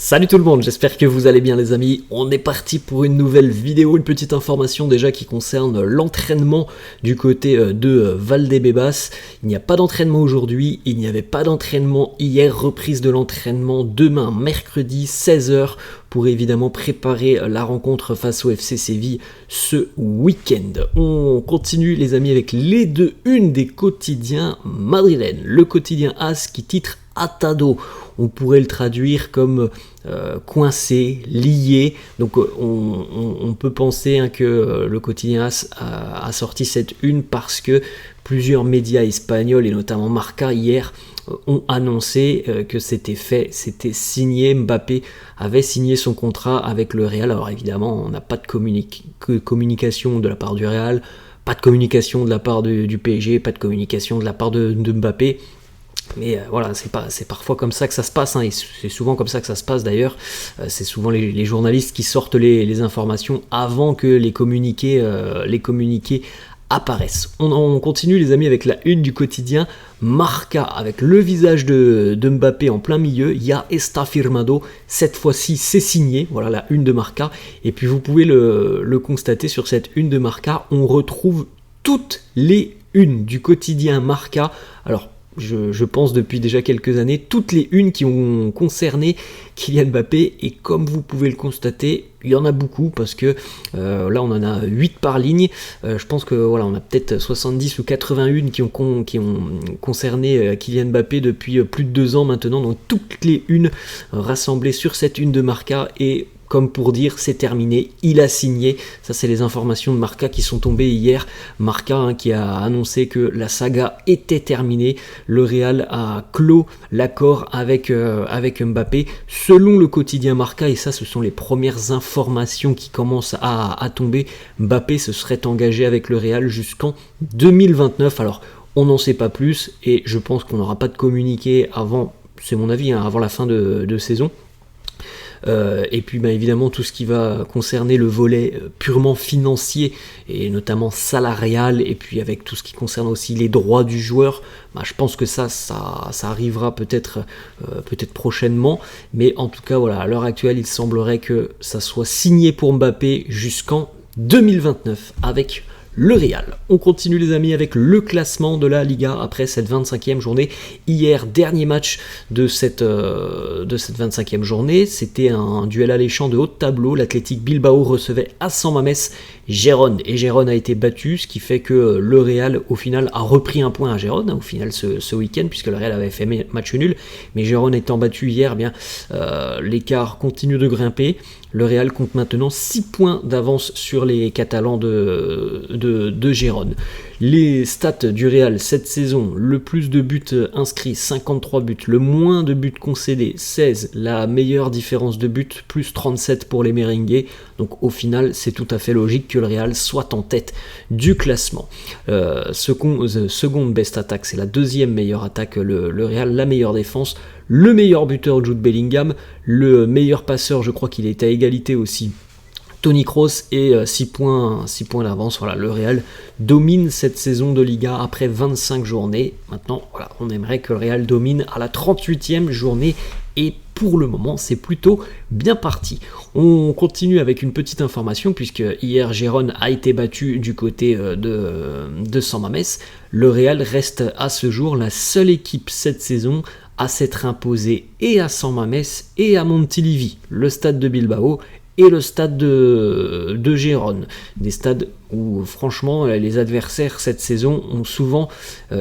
Salut tout le monde, j'espère que vous allez bien les amis. On est parti pour une nouvelle vidéo, une petite information déjà qui concerne l'entraînement du côté de Valdebebas. Il n'y a pas d'entraînement aujourd'hui, il n'y avait pas d'entraînement hier, reprise de l'entraînement demain mercredi 16h pour évidemment préparer la rencontre face au FC Séville ce week-end. On continue les amis avec les deux unes des quotidiens madrilènes. Le quotidien AS qui titre Atado. On pourrait le traduire comme coincé, lié. Donc on peut penser que le quotidien AS a sorti cette une parce que plusieurs médias espagnols et notamment Marca hier ont annoncé que c'était fait, c'était signé. Mbappé avait signé son contrat avec le Real. Alors évidemment, on n'a pas de communication de la part du Real, pas de communication de la part du PSG, pas de communication de la part de Mbappé. Mais voilà, c'est parfois comme ça que ça se passe, hein, et c'est souvent comme ça que ça se passe d'ailleurs. C'est souvent les journalistes qui sortent les informations avant que les communiqués apparaissent. On continue les amis avec la une du quotidien Marca avec le visage de Mbappé en plein milieu. Il y a Está firmado, cette fois-ci c'est signé, voilà la une de Marca. Et puis vous pouvez le constater sur cette une de Marca, on retrouve toutes les unes du quotidien Marca. Alors je pense depuis déjà quelques années, toutes les unes qui ont concerné Kylian Mbappé, et comme vous pouvez le constater, il y en a beaucoup parce que là on en a 8 par ligne. Je pense que voilà, on a peut-être 70 ou 81 qui ont concerné Kylian Mbappé depuis plus de 2 ans maintenant, donc toutes les unes rassemblées sur cette une de Marca, et comme pour dire c'est terminé, il a signé. Ça c'est les informations de Marca qui sont tombées hier. Marca qui a annoncé que la saga était terminée. Le Real a clos l'accord avec Mbappé. Selon le quotidien Marca, et ça ce sont les premières informations qui commencent à tomber, Mbappé se serait engagé avec le Real jusqu'en 2029. Alors on n'en sait pas plus et je pense qu'on n'aura pas de communiqué avant, c'est mon avis, avant la fin de saison. Et puis évidemment tout ce qui va concerner le volet purement financier et notamment salarial, et puis avec tout ce qui concerne aussi les droits du joueur, je pense que ça arrivera peut-être prochainement, mais en tout cas voilà, à l'heure actuelle il semblerait que ça soit signé pour Mbappé jusqu'en 2029 avec le Real. On continue les amis avec le classement de la Liga après cette 25e journée. Hier, dernier match de cette 25e journée, c'était un duel alléchant de haut de tableau. L'Athletic Bilbao recevait à San Mamés Gérone, et Gérone a été battu, ce qui fait que le Real au final a repris un point à Gérone au final ce week-end, puisque le Real avait fait match nul, mais Gérone étant battu hier, l'écart continue de grimper. Le Real compte maintenant 6 points d'avance sur les Catalans de Gérone. Les stats du Real cette saison: le plus de buts inscrits 53 buts, le moins de buts concédés 16, la meilleure différence de buts plus 37 pour les merengues. Donc au final c'est tout à fait logique que le Real soit en tête du classement. Seconde best attaque, c'est la deuxième meilleure attaque le Real, la meilleure défense, le meilleur buteur Jude Bellingham, le meilleur passeur, je crois qu'il est à égalité aussi, Toni Kroos, et 6 points d'avance. Voilà, le Real domine cette saison de Liga après 25 journées. Maintenant, voilà, on aimerait que le Real domine à la 38e journée, et pour le moment, c'est plutôt bien parti. On continue avec une petite information, puisque hier, Gérone a été battu du côté de San Mamés. Le Real reste à ce jour la seule équipe cette saison à s'être imposée et à San Mamés et à Montilivi, le stade de Bilbao et le stade de Gérone. Des stades où franchement les adversaires cette saison ont souvent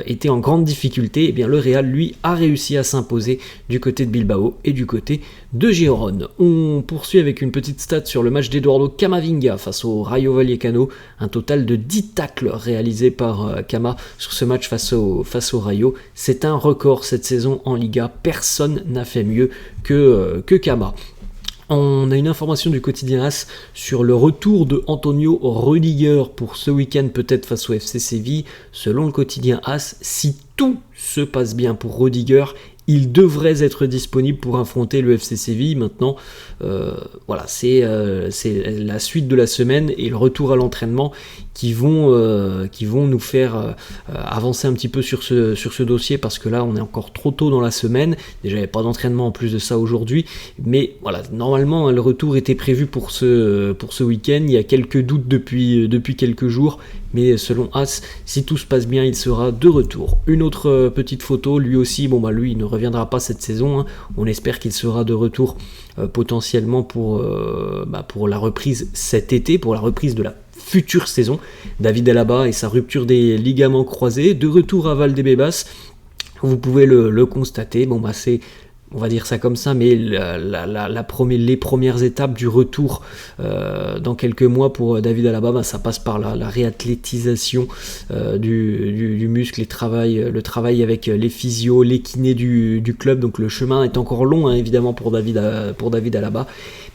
été en grande difficulté. Et bien le Real lui a réussi à s'imposer du côté de Bilbao et du côté de Gérone. On poursuit avec une petite stat sur le match d'Eduardo Camavinga face au Rayo Vallecano. Un total de 10 tacles réalisés par Cama sur ce match face au Rayo. C'est un record cette saison en Liga. Personne n'a fait mieux que Cama. On a une information du quotidien AS sur le retour de Antonio Rudiger pour ce week-end, peut-être face au FC Séville. Selon le quotidien AS, si tout se passe bien pour Rudiger, ils devraient être disponibles pour affronter le FC Séville. Maintenant, voilà, c'est la suite de la semaine et le retour à l'entraînement qui vont nous faire avancer un petit peu sur ce dossier, parce que là on est encore trop tôt dans la semaine. Déjà il n'y avait pas d'entraînement en plus de ça aujourd'hui, mais voilà, normalement le retour était prévu pour ce week-end. Il y a quelques doutes depuis quelques jours, mais selon As, si tout se passe bien, il sera de retour. Une autre petite photo, lui aussi, lui il ne reviendra pas cette saison, hein. On espère qu'il sera de retour potentiellement pour la reprise cet été, pour la reprise de la future saison. David Alaba et sa rupture des ligaments croisés, de retour à Valdebebas. Vous pouvez le constater. C'est, on va dire ça comme ça, mais les premières étapes du retour dans quelques mois pour David Alaba, ça passe par la réathlétisation du muscle, le travail avec les physios, les kinés du club. Donc le chemin est encore long, hein, évidemment, pour David Alaba.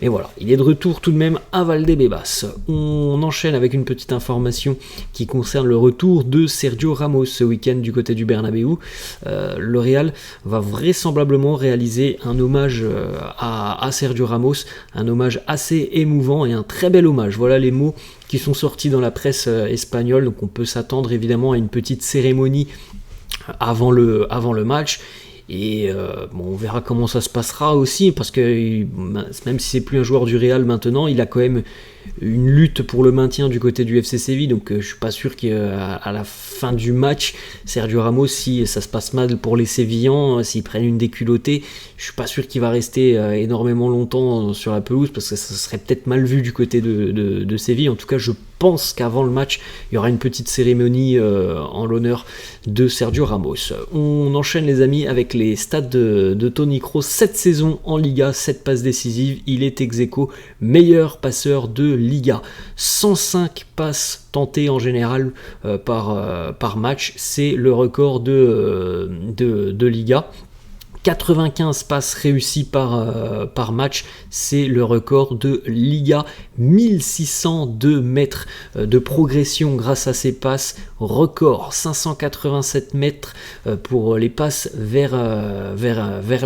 Mais voilà, il est de retour tout de même à Valdebebas. On enchaîne avec une petite information qui concerne le retour de Sergio Ramos ce week-end du côté du Bernabéu. Le Real va vraisemblablement réaliser un hommage à Sergio Ramos, un hommage assez émouvant et un très bel hommage. Voilà les mots qui sont sortis dans la presse espagnole. Donc on peut s'attendre évidemment à une petite cérémonie avant le match. Et on verra comment ça se passera aussi, parce que même si c'est plus un joueur du Real maintenant, il a quand même une lutte pour le maintien du côté du FC Séville. Donc je suis pas sûr qu'à la fin du match, Sergio Ramos, si ça se passe mal pour les Sévillans, s'ils prennent une déculottée, je suis pas sûr qu'il va rester énormément longtemps sur la pelouse, parce que ça serait peut-être mal vu du côté de Séville. En tout cas, je pense qu'avant le match, il y aura une petite cérémonie en l'honneur de Sergio Ramos. On enchaîne les amis avec les stats de Toni Kroos. 7 saisons en Liga, 7 passes décisives, il est ex-aequo meilleur passeur de Liga. 105 passes tentées en général par match, c'est le record de Liga. 95 passes réussies par match, c'est le record de Liga. 1602 mètres de progression grâce à ces passes, record. 587 mètres pour les passes vers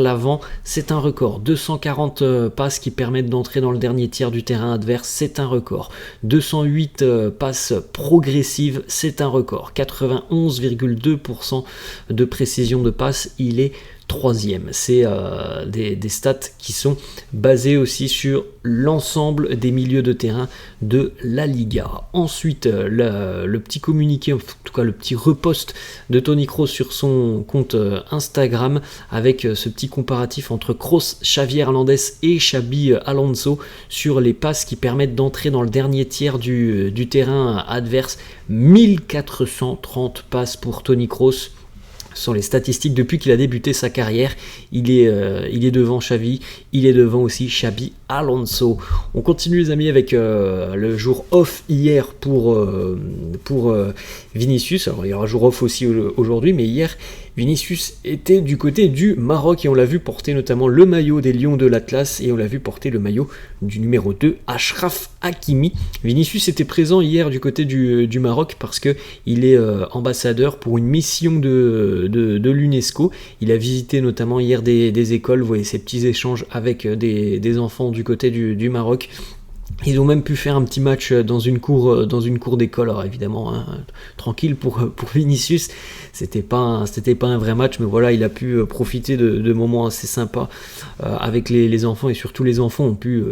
l'avant, c'est un record. 240 passes qui permettent d'entrer dans le dernier tiers du terrain adverse, c'est un record. 208 passes progressives, c'est un record. 91,2% de précision de passe, il est troisième. C'est des stats qui sont basées aussi sur l'ensemble des milieux de terrain de la Liga. Ensuite, le petit communiqué, en tout cas le petit repost de Toni Kroos sur son compte Instagram, avec ce petit comparatif entre Kroos, Xavi Hernandez et Xabi Alonso sur les passes qui permettent d'entrer dans le dernier tiers du terrain adverse. 1430 passes pour Toni Kroos. Ce sont les statistiques depuis qu'il a débuté sa carrière. Il est devant Xavi, il est devant aussi Xabi Alonso. On continue les amis avec le jour off hier pour Vinicius. Alors il y aura jour off aussi aujourd'hui, mais hier Vinicius était du côté du Maroc et on l'a vu porter notamment le maillot des Lions de l'Atlas et on l'a vu porter le maillot du numéro 2, Achraf Hakimi. Vinicius était présent hier du côté du Maroc parce qu'il est ambassadeur pour une mission de l'UNESCO. Il a visité notamment hier des écoles, vous voyez ces petits échanges avec des enfants du côté du Maroc. Ils ont même pu faire un petit match dans une cour d'école. Alors évidemment, hein, tranquille pour Vinicius, c'était pas un vrai match, mais voilà, il a pu profiter de moments assez sympas avec les enfants, et surtout les enfants ont pu,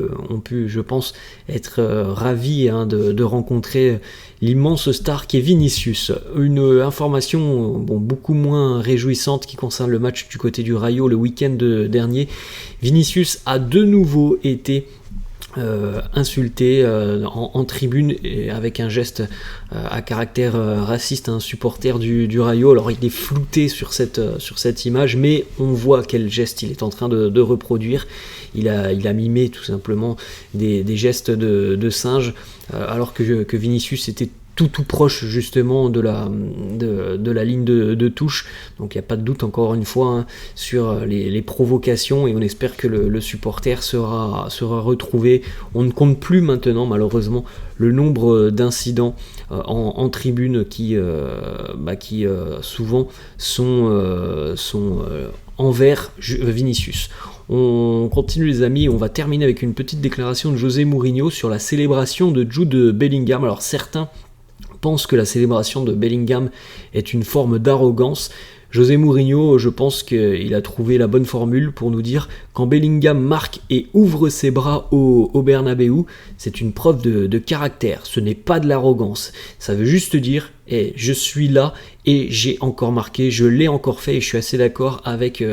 je pense, être ravis de rencontrer l'immense star qui est Vinicius. Une information beaucoup moins réjouissante qui concerne le match du côté du Rayo le week-end dernier. Vinicius a de nouveau été insulté en tribune et avec un geste à caractère raciste, un supporter du Rayo. Alors il est flouté sur cette image, mais on voit quel geste il est en train de reproduire. Il a mimé tout simplement des gestes de singe, alors que Vinicius était tout proche justement de la ligne de touche. Donc il n'y a pas de doute encore une fois sur les provocations, et on espère que le supporter sera retrouvé. On ne compte plus maintenant malheureusement le nombre d'incidents en tribune qui souvent sont envers Vinicius. On continue les amis, on va terminer avec une petite déclaration de José Mourinho sur la célébration de Jude Bellingham. Alors certains pensent que la célébration de Bellingham est une forme d'arrogance. José Mourinho, je pense qu'il a trouvé la bonne formule pour nous dire quand Bellingham marque et ouvre ses bras au Bernabéu, c'est une preuve de caractère, ce n'est pas de l'arrogance. Ça veut juste dire, je suis là et j'ai encore marqué, je l'ai encore fait et je suis assez d'accord avec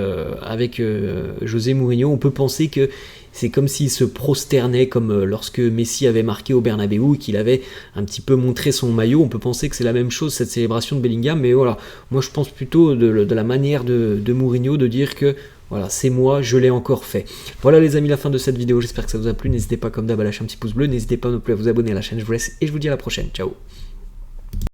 José Mourinho. On peut penser que c'est comme s'il se prosternait, comme lorsque Messi avait marqué au Bernabéu et qu'il avait un petit peu montré son maillot. On peut penser que c'est la même chose, cette célébration de Bellingham, mais voilà, moi je pense plutôt de la manière de Mourinho de dire que voilà, c'est moi, je l'ai encore fait. Voilà les amis, la fin de cette vidéo, j'espère que ça vous a plu. N'hésitez pas comme d'hab à lâcher un petit pouce bleu, n'hésitez pas non plus à vous abonner à la chaîne, je vous laisse et je vous dis à la prochaine, ciao.